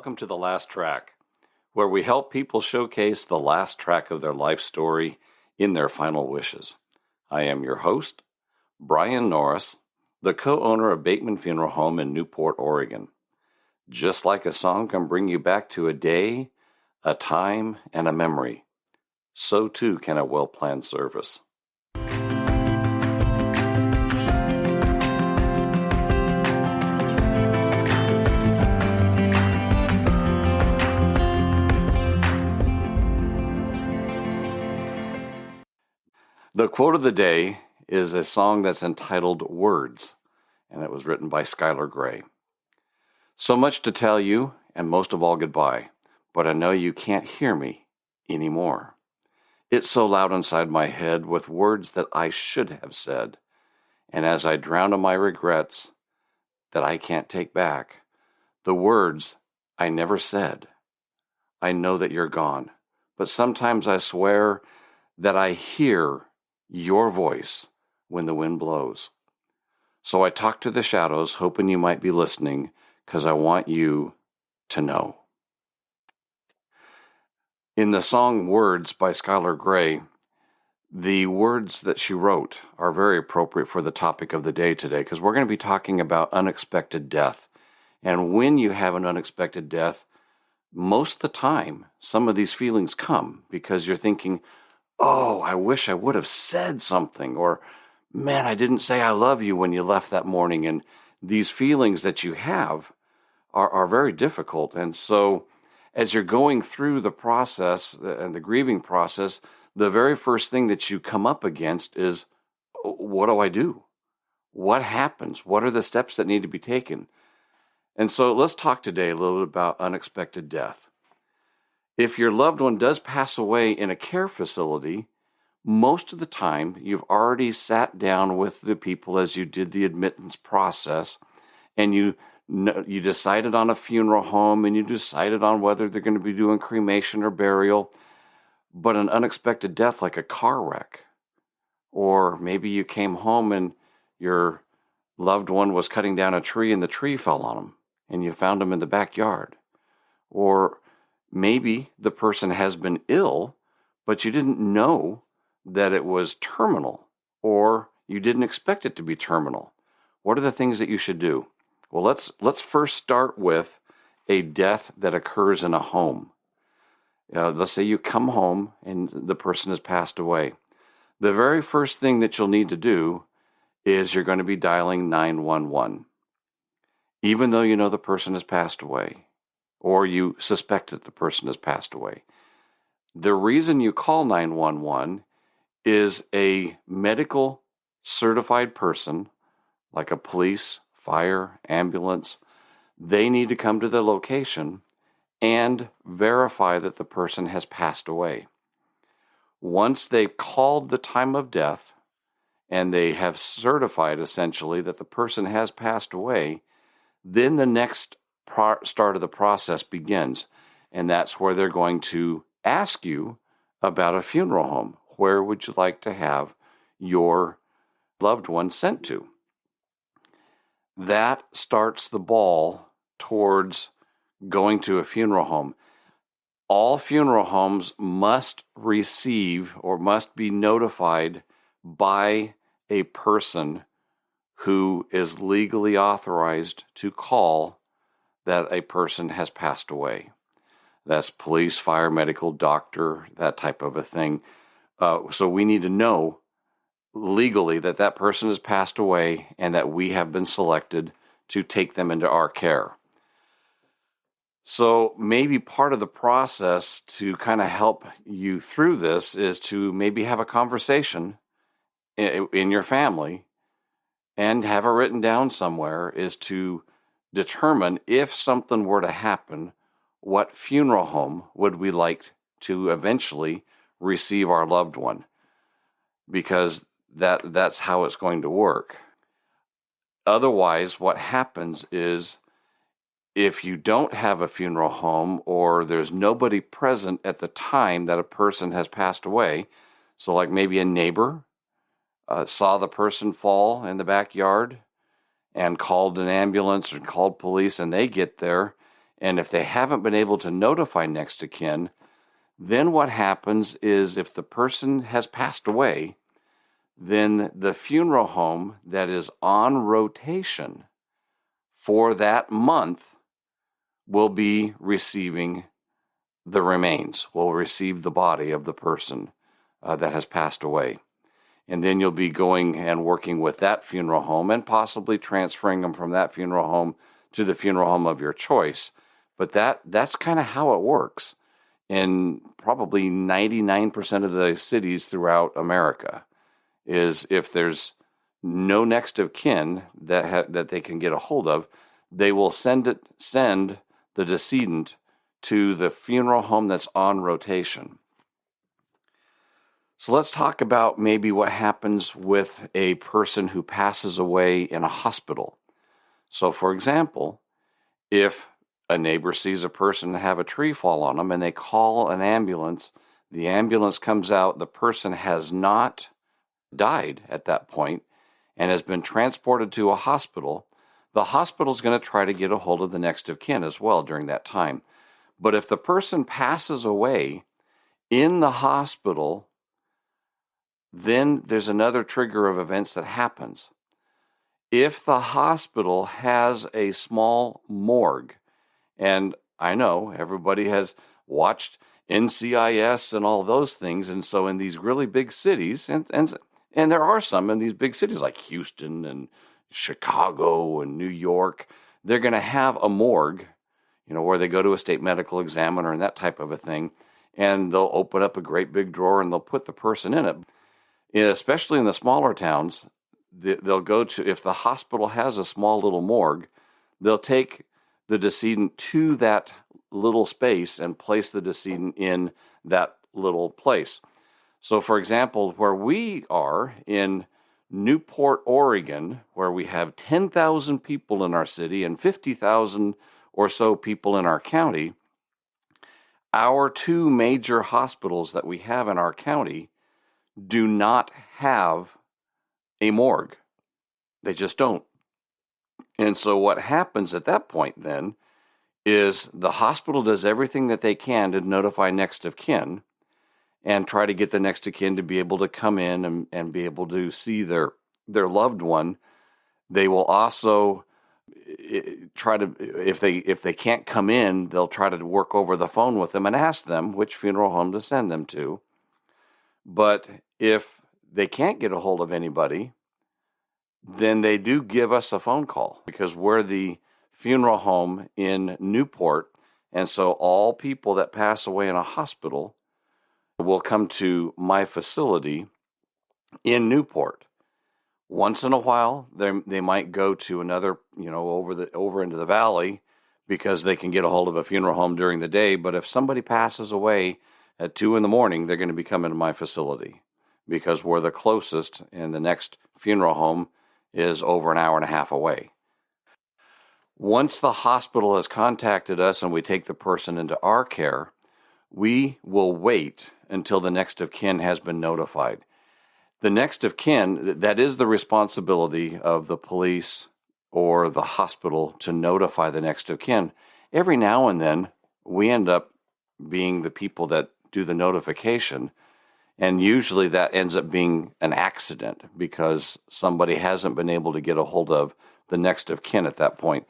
Welcome to The Last Track, where we help people showcase the last track of their life story in their final wishes. I am your host, Brian Norris, the co-owner of Bateman Funeral Home in Newport, Oregon. Just like a song can bring you back to a day, a time, and a memory, so too can a well-planned service. The quote of the day is a song that's entitled Words, and it was written by Skylar Gray. So much to tell you, and most of all goodbye, but I know you can't hear me anymore. It's so loud inside my head with words that I should have said, and as I drown in my regrets that I can't take back, the words I never said. I know that you're gone, but sometimes I swear that I hear your voice when the wind blows. So I talk to the shadows, hoping you might be listening, because I want you to know. In the song Words by Skylar Gray, the words that she wrote are very appropriate for the topic of the day today, because we're going to be talking about unexpected death. And when you have an unexpected death, most of the time, some of these feelings come because you're thinking, oh, I wish I would have said something, or man, I didn't say I love you when you left that morning. And these feelings that you have are very difficult. And so as you're going through the process and the grieving process, the very first thing that you come up against is, what do I do? What happens? What are the steps that need to be taken? And so let's talk today a little bit about unexpected death. If your loved one does pass away in a care facility, most of the time you've already sat down with the people as you did the admittance process, and you decided on a funeral home, and you decided on whether they're going to be doing cremation or burial. But an unexpected death like a car wreck, or maybe you came home and your loved one was cutting down a tree and the tree fell on them and you found them in the backyard. Or maybe the person has been ill, but you didn't know that it was terminal, or you didn't expect it to be terminal. What are the things that you should do? Well, let's first start with a death that occurs in a home. Let's say you come home and the person has passed away. The very first thing that you'll need to do is you're going to be dialing 911. Even though you know the person has passed away, or you suspect that the person has passed away. The reason you call 911 is a medical certified person, like a police, fire, ambulance. They need to come to the location and verify that the person has passed away. Once they've called the time of death and they have certified essentially that the person has passed away, then the next start of the process begins, and that's where they're going to ask you about a funeral home. Where would you like to have your loved one sent to? That starts the ball towards going to a funeral home. All funeral homes must receive or must be notified by a person who is legally authorized to call that a person has passed away. That's police, fire, medical, doctor, that type of a thing. So we need to know legally that that person has passed away and that we have been selected to take them into our care. So maybe part of the process to kind of help you through this is to maybe have a conversation in your family and have it written down somewhere, is to determine if something were to happen, what funeral home would we like to eventually receive our loved one? Because that's how it's going to work. Otherwise, what happens is if you don't have a funeral home or there's nobody present at the time that a person has passed away, so like maybe a neighbor saw the person fall in the backyard and called an ambulance or called police, and they get there And if they haven't been able to notify next of kin, then what happens is if the person has passed away, then the funeral home that is on rotation for that month will be receiving the remains, will receive the body of the person that has passed away. And then you'll be going and working with that funeral home and possibly transferring them from that funeral home to the funeral home of your choice. But that's kind of how it works in probably 99% of the cities throughout America, is if there's no next of kin that they can get a hold of, they will send the decedent to the funeral home that's on rotation. So let's talk about maybe what happens with a person who passes away in a hospital. So for example, if a neighbor sees a person have a tree fall on them and they call an ambulance, the ambulance comes out, the person has not died at that point and has been transported to a hospital, the hospital is going to try to get a hold of the next of kin as well during that time. But if the person passes away in the hospital, then there's another trigger of events that happens. If the hospital has a small morgue, and I know everybody has watched NCIS and all those things, and so in these really big cities, and there are some in these big cities like Houston and Chicago and New York, they're going to have a morgue, where they go to a state medical examiner and that type of a thing, and they'll open up a great big drawer and they'll put the person in it. Especially in the smaller towns, they'll go to, if the hospital has a small little morgue, they'll take the decedent to that little space and place the decedent in that little place. So for example, where we are in Newport, Oregon, where we have 10,000 people in our city and 50,000 or so people in our county, our two major hospitals that we have in our county do not have a morgue. They just don't. And so what happens at that point then is the hospital does everything that they can to notify next of kin and try to get the next of kin to be able to come in and be able to see their loved one. They will also try to, if they can't come in, they'll try to work over the phone with them and ask them which funeral home to send them to. But if they can't get a hold of anybody, then they do give us a phone call, because we're the funeral home in Newport. And so all people that pass away in a hospital will come to my facility in Newport. Once in a while, they might go to another, over into the valley, because they can get a hold of a funeral home during the day. But if somebody passes away at 2 a.m, they're going to be coming to my facility, because we're the closest, and the next funeral home is over an hour and a half away. Once the hospital has contacted us and we take the person into our care, we will wait until the next of kin has been notified. The next of kin, that is the responsibility of the police or the hospital to notify the next of kin. Every now and then, we end up being the people that do the notification, and usually that ends up being an accident because somebody hasn't been able to get a hold of the next of kin at that point.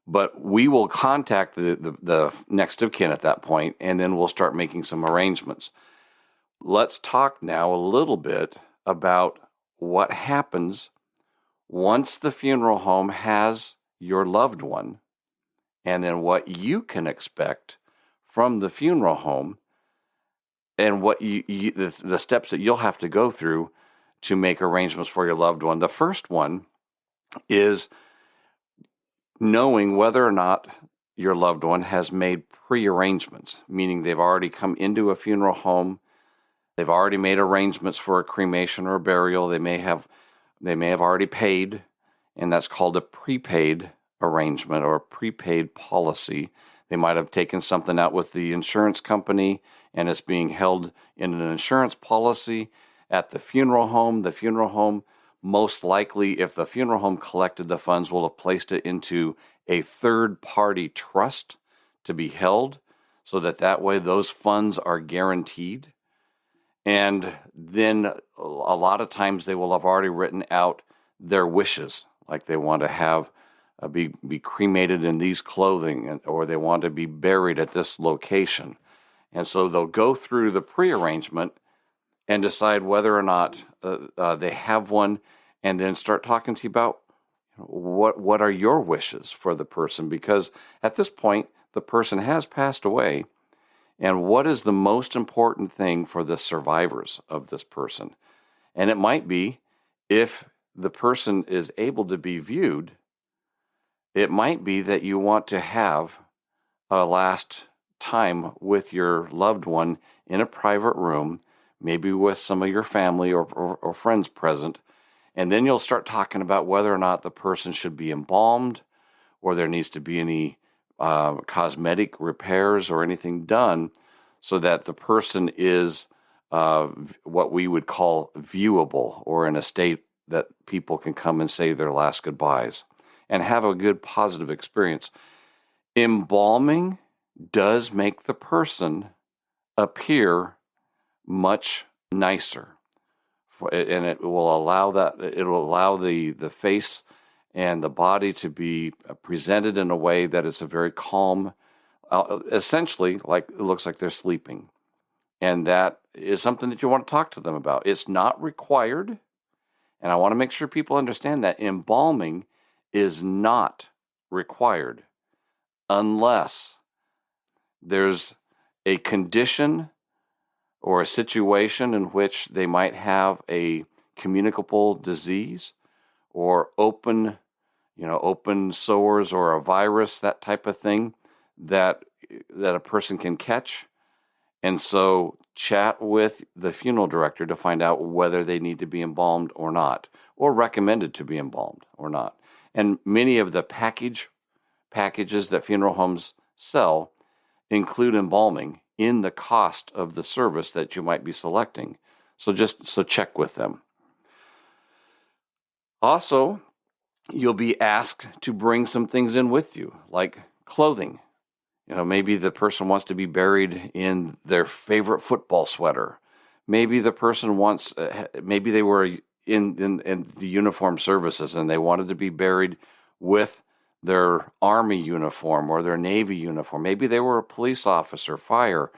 But we will contact the next of kin at that point, and then we'll start making some arrangements. Let's talk now a little bit about what happens once the funeral home has your loved one, and then what you can expect from the funeral home, and what the steps that you'll have to go through to make arrangements for your loved one. The first one is knowing whether or not your loved one has made pre-arrangements, meaning they've already come into a funeral home, they've already made arrangements for a cremation or a burial, they may have already paid, and that's called a prepaid arrangement or a prepaid policy. They might have taken something out with the insurance company, and it's being held in an insurance policy at the funeral home. The funeral home, most likely, if the funeral home collected the funds, will have placed it into a third-party trust to be held so that way those funds are guaranteed. And then a lot of times they will have already written out their wishes, like they want to have be cremated in these clothing, or they want to be buried at this location. And so they'll go through the pre-arrangement and decide whether or not they have one, and then start talking to you about what are your wishes for the person, because at this point the person has passed away, and what is the most important thing for the survivors of this person. And it might be, if the person is able to be viewed, it might be that you want to have a last time with your loved one in a private room, maybe with some of your family or friends present. And then you'll start talking about whether or not the person should be embalmed, or there needs to be any cosmetic repairs or anything done, so that the person is what we would call viewable, or in a state that people can come and say their last goodbyes and have a good positive experience. Embalming does make the person appear much nicer, and it will allow the face and the body to be presented in a way that is a very calm, essentially, like it looks like they're sleeping. And that is something that you want to talk to them about. It's not required, and I want to make sure people understand that embalming is not required unless there's a condition or a situation in which they might have a communicable disease, or open sores, or a virus, that type of thing that a person can catch. And so chat with the funeral director to find out whether they need to be embalmed or not, or recommended to be embalmed or not. And many of the packages that funeral homes sell include embalming in the cost of the service that you might be selecting. So check with them. Also, you'll be asked to bring some things in with you, like clothing. Maybe the person wants to be buried in their favorite football sweater. Maybe the person maybe they were in the uniform services and they wanted to be buried with their Army uniform or their Navy uniform. Maybe they were a police officer, fire,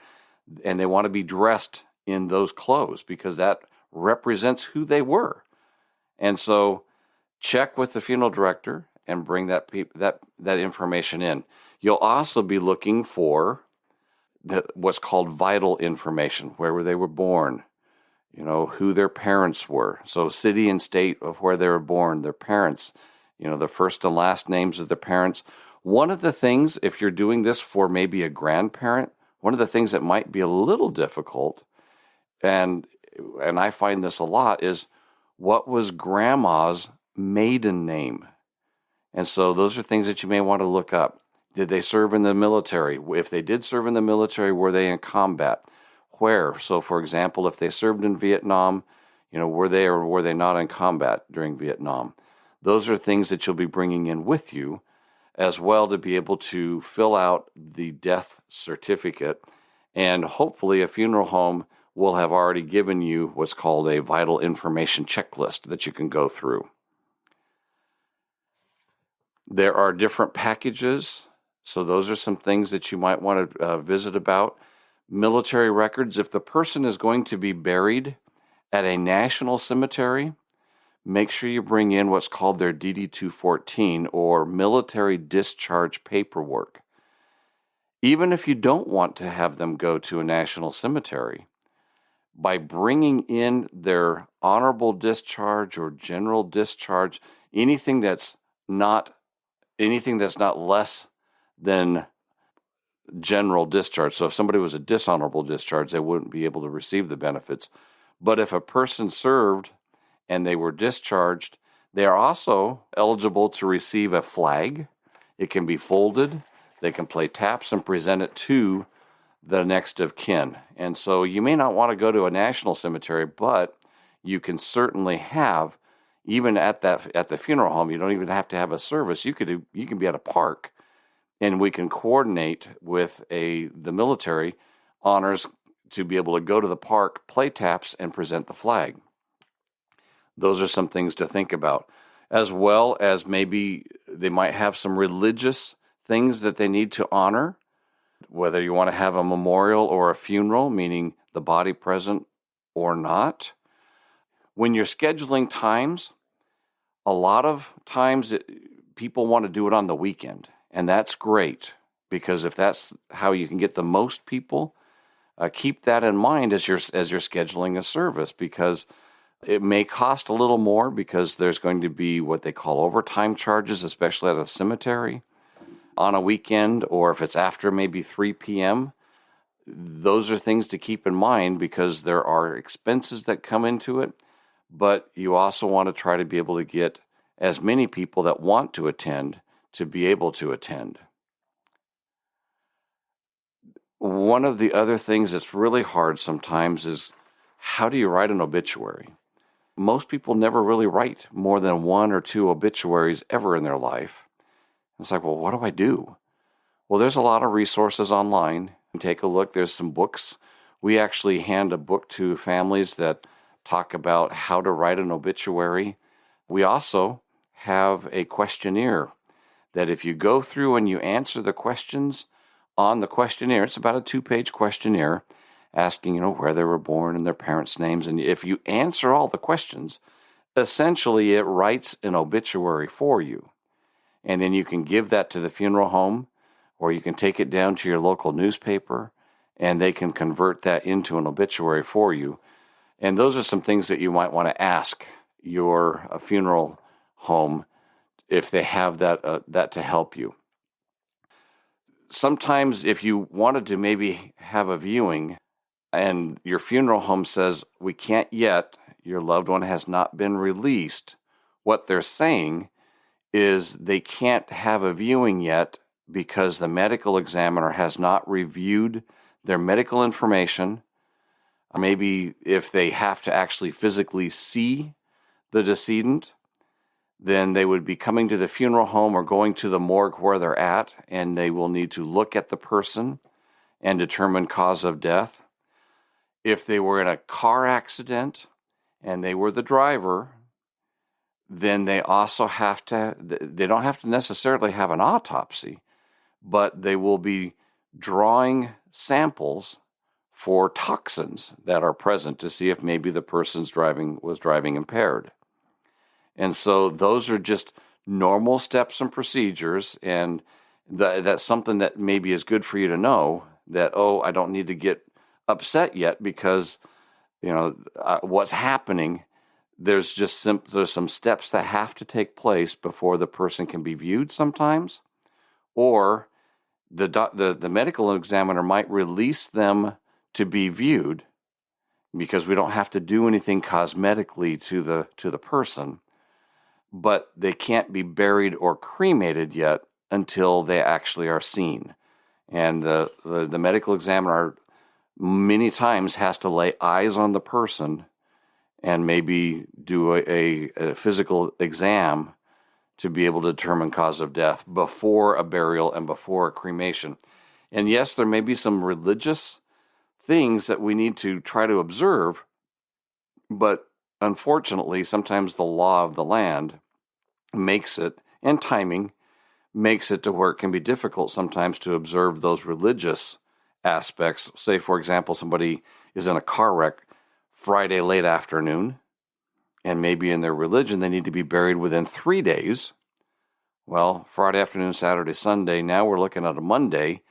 and they want to be dressed in those clothes because that represents who they were. And so check with the funeral director and bring that information in. You'll also be looking for what's called vital information, where they were born, who their parents were. So city and state of where they were born, their parents, the first and last names of their parents. One of the things, if you're doing this for maybe a grandparent, one of the things that might be a little difficult, and I find this a lot, is what was grandma's maiden name? And so those are things that you may want to look up. Did they serve in the military? If they did serve in the military, were they in combat? Where? So, for example, if they served in Vietnam, were they or were they not in combat during Vietnam? Those are things that you'll be bringing in with you as well, to be able to fill out the death certificate. And hopefully a funeral home will have already given you what's called a vital information checklist that you can go through. There are different packages, so those are some things that you might want to visit about. Military records. If the person is going to be buried at a national cemetery, make sure you bring in what's called their DD-214, or military discharge paperwork. Even if you don't want to have them go to a national cemetery, by bringing in their honorable discharge or general discharge, anything that's not less than general discharge. So if somebody was a dishonorable discharge, they wouldn't be able to receive the benefits. But if a person served and they were discharged, they are also eligible to receive a flag. It can be folded. They can play taps and present it to the next of kin. And so you may not want to go to a national cemetery, but you can certainly have, even at the funeral home, you don't even have to have a service. You can be at a park and we can coordinate with the military honors to be able to go to the park, play taps, and present the flag. Those are some things to think about, as well as maybe they might have some religious things that they need to honor, whether you want to have a memorial or a funeral, meaning the body present or not. When you're scheduling times, a lot of times people want to do it on the weekend, and that's great, because if that's how you can get the most people, keep that in mind as you're scheduling a service, because it may cost a little more because there's going to be what they call overtime charges, especially at a cemetery on a weekend, or if it's after maybe 3 p.m. Those are things to keep in mind because there are expenses that come into it, but you also want to try to be able to get as many people that want to attend to be able to attend. One of the other things that's really hard sometimes is, how do you write an obituary? Most people never really write more than 1 or 2 obituaries ever in their life. It's like, well, what do I do? Well, there's a lot of resources online. Take a look. There's some books. We actually hand a book to families that talk about how to write an obituary. We also have a questionnaire that if you go through and you answer the questions on the questionnaire, it's about a 2-page questionnaire asking, where they were born and their parents' names. And if you answer all the questions, essentially it writes an obituary for you. And then you can give that to the funeral home, or you can take it down to your local newspaper, and they can convert that into an obituary for you. And those are some things that you might want to ask your funeral home if they have that to help you. Sometimes if you wanted to maybe have a viewing and your funeral home says, we can't yet, your loved one has not been released, what they're saying is they can't have a viewing yet because the medical examiner has not reviewed their medical information. Maybe if they have to actually physically see the decedent, then they would be coming to the funeral home or going to the morgue where they're at, and they will need to look at the person and determine cause of death. If they were in a car accident and they were the driver, then they also they don't have to necessarily have an autopsy, but they will be drawing samples for toxins that are present to see if maybe the person's was driving impaired. And so those are just normal steps and procedures, and that's something that maybe is good for you to know, that, I don't need to get upset yet because, what's happening, there's some steps that have to take place before the person can be viewed sometimes, or the medical examiner might release them to be viewed because we don't have to do anything cosmetically to the person, but they can't be buried or cremated yet until they actually are seen. And the medical examiner many times has to lay eyes on the person and maybe do a physical exam to be able to determine cause of death before a burial and before a cremation. And yes, there may be some religious things that we need to try to observe, but unfortunately, sometimes the law of the land makes it, and timing makes it to where it can be difficult sometimes to observe those religious aspects. Say, for example, somebody is in a car wreck Friday late afternoon, and maybe in their religion they need to be buried within 3 days. Well, Friday afternoon, Saturday, Sunday, now we're looking at a Monday,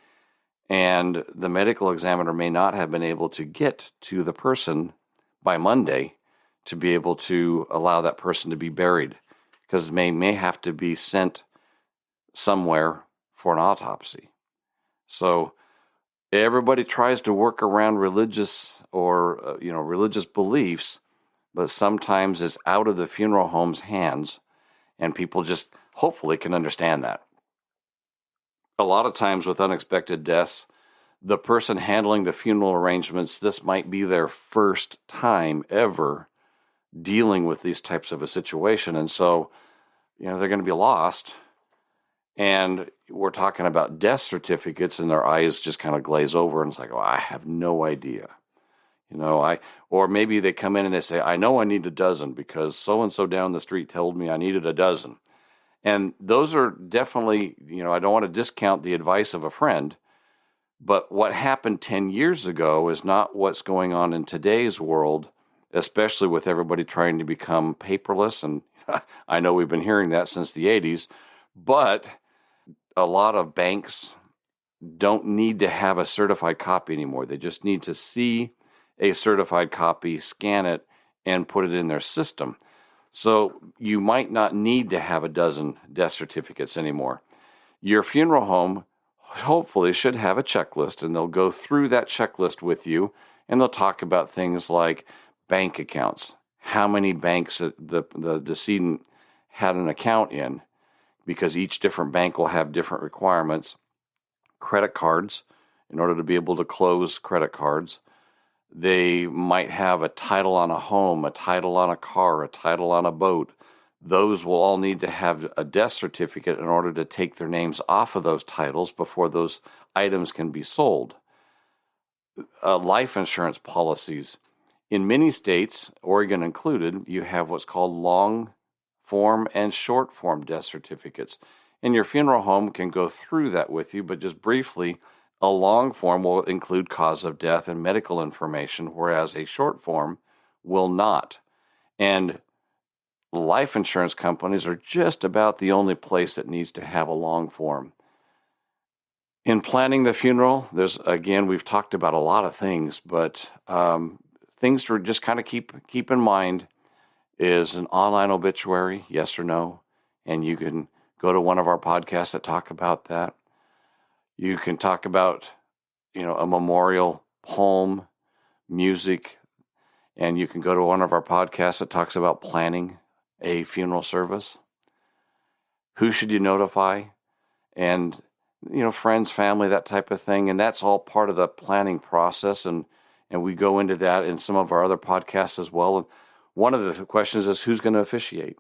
and the medical examiner may not have been able to get to the person by Monday to be able to allow that person to be buried, because they may have to be sent somewhere for an autopsy. So everybody tries to work around religious or religious beliefs, but sometimes it's out of the funeral home's hands, and people just hopefully can understand that. A lot of times with unexpected deaths, the person handling the funeral arrangements, this might be their first time ever dealing with these types of a situation, and so they're going to be lost. And we're talking about death certificates and their eyes just kind of glaze over and it's like, oh, I have no idea. Or maybe they come in and they say, I know I need a dozen because so-and-so down the street told me I needed a dozen. And those are definitely, I don't want to discount the advice of a friend, but what happened 10 years ago is not what's going on in today's world, especially with everybody trying to become paperless. And I know we've been hearing that since the 80s, but a lot of banks don't need to have a certified copy anymore. They just need to see a certified copy, scan it, and put it in their system. So you might not need to have a dozen death certificates anymore. Your funeral home hopefully should have a checklist, and they'll go through that checklist with you, and they'll talk about things like bank accounts, how many banks the decedent had an account in, because each different bank will have different requirements, credit cards, in order to be able to close credit cards. They might have a title on a home, a title on a car, a title on a boat. Those will all need to have a death certificate in order to take their names off of those titles before those items can be sold. Life insurance policies. In many states, Oregon included, you have what's called long form and short form death certificates. And your funeral home can go through that with you, but just briefly, a long form will include cause of death and medical information, whereas a short form will not. And life insurance companies are just about the only place that needs to have a long form. In planning the funeral, we've talked about a lot of things, but things to just kind of keep in mind is an online obituary, yes or no, and you can go to one of our podcasts that talk about that. You can talk about, a memorial, poem, music, and you can go to one of our podcasts that talks about planning a funeral service. Who should you notify? And, friends, family, that type of thing. And that's all part of the planning process. And we go into that in some of our other podcasts as well. And one of the questions is who's going to officiate?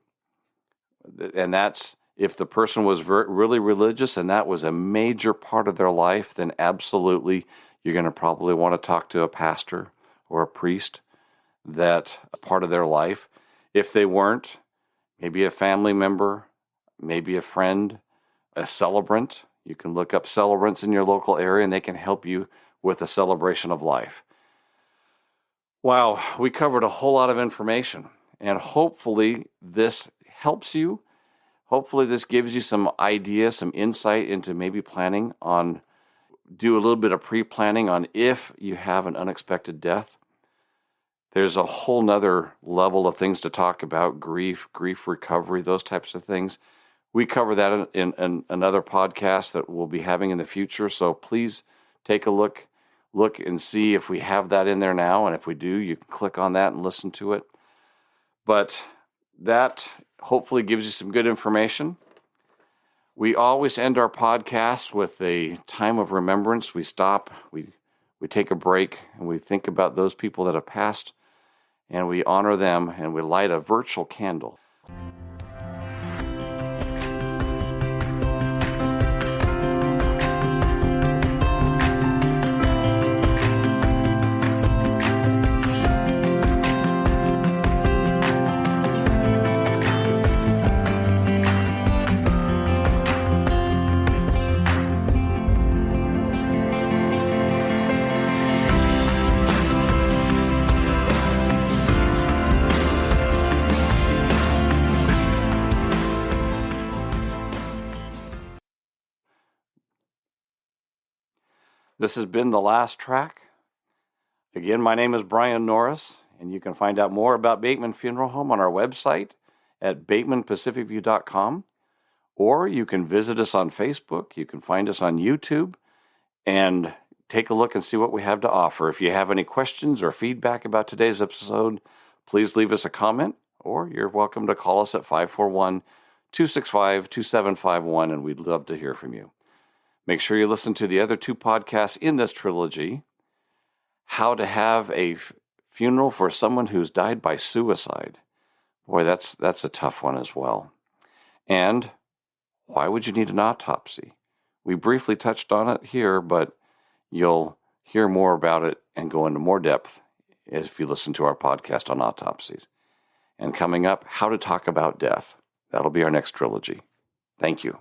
And that's, if the person was really religious and that was a major part of their life, then absolutely you're going to probably want to talk to a pastor or a priest, that part of their life. If they weren't, maybe a family member, maybe a friend, a celebrant. You can look up celebrants in your local area and they can help you with a celebration of life. Wow, we covered a whole lot of information, and hopefully this helps you. Hopefully this gives you some idea, some insight into maybe do a little bit of pre-planning on if you have an unexpected death. There's a whole nother level of things to talk about, grief recovery, those types of things. We cover that in another podcast that we'll be having in the future, so please take a look and see if we have that in there now, and if we do, you can click on that and listen to it. But that hopefully gives you some good information. We always end our podcast with a time of remembrance. We stop, we take a break, and we think about those people that have passed, and we honor them, and we light a virtual candle. This has been The Last Track. Again, my name is Brian Norris, and you can find out more about Bateman Funeral Home on our website at batemanpacificview.com, or you can visit us on Facebook. You can find us on YouTube and take a look and see what we have to offer. If you have any questions or feedback about today's episode, please leave us a comment, or you're welcome to call us at 541-265-2751, and we'd love to hear from you. Make sure you listen to the other two podcasts in this trilogy: How to Have a Funeral for Someone Who's Died by Suicide. Boy, that's a tough one as well. And Why Would You Need an Autopsy? We briefly touched on it here, but you'll hear more about it and go into more depth if you listen to our podcast on autopsies. And coming up, how to talk about death. That'll be our next trilogy. Thank you.